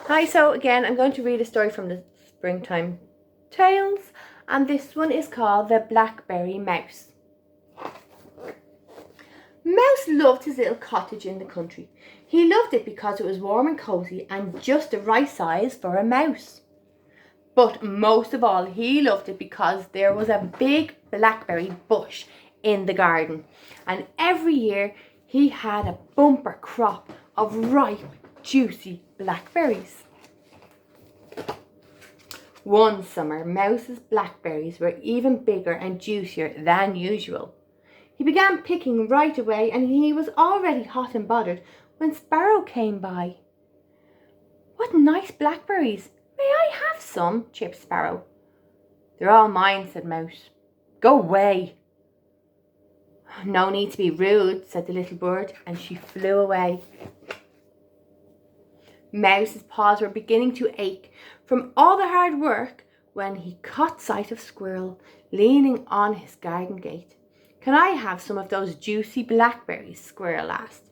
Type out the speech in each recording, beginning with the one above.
Hi, so again, I'm going to read a story from the Springtime Tales, and this one is called The Blackberry Mouse. Mouse loved his little cottage in the country. He loved it because it was warm and cozy and just the right size for a mouse. But most of all, he loved it because there was a big blackberry bush in the garden, and every year he had a bumper crop of ripe, juicy blackberries. One summer, Mouse's blackberries were even bigger and juicier than usual. He began picking right away, and he was already hot and bothered when Sparrow came by. "What nice blackberries! May I have some?" chirped Sparrow. "They're all mine," said Mouse. "Go away." "No need to be rude," said the little bird, and she flew away. Mouse's paws were beginning to ache from all the hard work when he caught sight of Squirrel leaning on his garden gate. "Can I have some of those juicy blackberries?" Squirrel asked.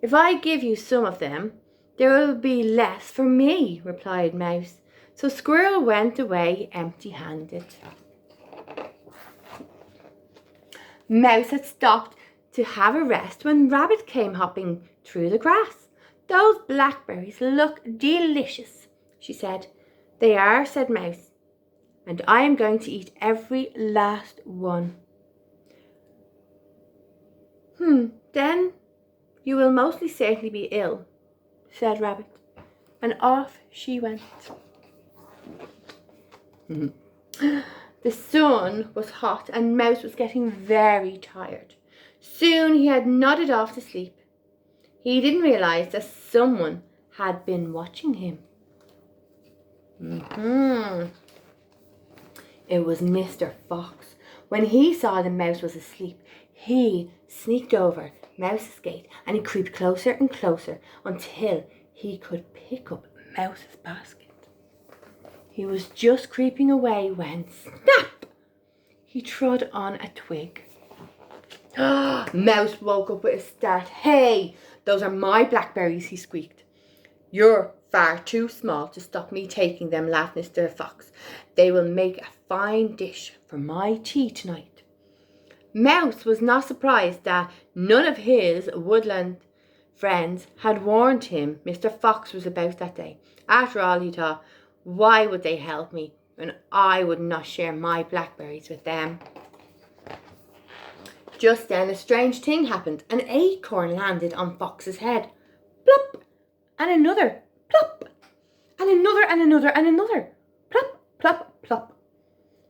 "If I give you some of them, there will be less for me," replied Mouse. So Squirrel went away empty-handed. Mouse had stopped to have a rest when Rabbit came hopping through the grass. "Those blackberries look delicious," she said. "They are," said Mouse, "and I am going to eat every last one." Then you will mostly certainly be ill," said Rabbit, and off she went. The sun was hot and Mouse was getting very tired. Soon he had nodded off to sleep. He didn't realize that someone had been watching him. It was Mr. Fox. When he saw the mouse was asleep, he sneaked over Mouse's gate and he creeped closer and closer until he could pick up Mouse's basket. He was just creeping away when, snap! He trod on a twig. Mouse woke up with a start. "Hey, those are my blackberries," he squeaked. "You're far too small to stop me taking them," laughed Mr. Fox. "They will make a fine dish for my tea tonight." Mouse was not surprised that none of his woodland friends had warned him Mr. Fox was about that day. After all, he thought, why would they help me when I would not share my blackberries with them? Just then a strange thing happened. An acorn landed on Fox's head. Plop! And another. Plop! And another and another and another. Plop, plop, plop.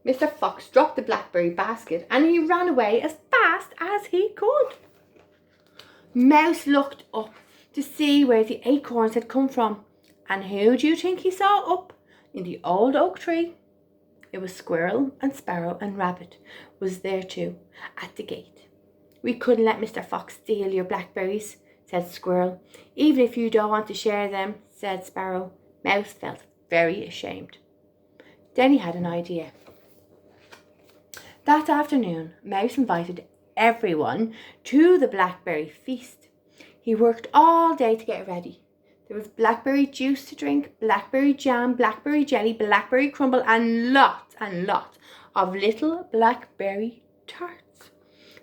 Mr. Fox dropped the blackberry basket and he ran away as fast as he could. Mouse looked up to see where the acorns had come from. And who do you think he saw up in the old oak tree? It was Squirrel and Sparrow, and Rabbit was there too, at the gate. "We couldn't let Mr. Fox steal your blackberries," said Squirrel. "Even if you don't want to share them," said Sparrow. Mouse felt very ashamed. Then he had an idea. That afternoon, Mouse invited everyone to the blackberry feast. He worked all day to get ready. There was blackberry juice to drink, blackberry jam, blackberry jelly, blackberry crumble, and lots of little blackberry tarts.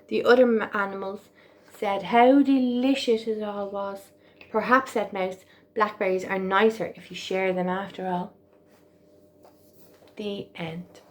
The other animals said how delicious it all was. "Perhaps," said Mouse, "blackberries are nicer if you share them after all." The end.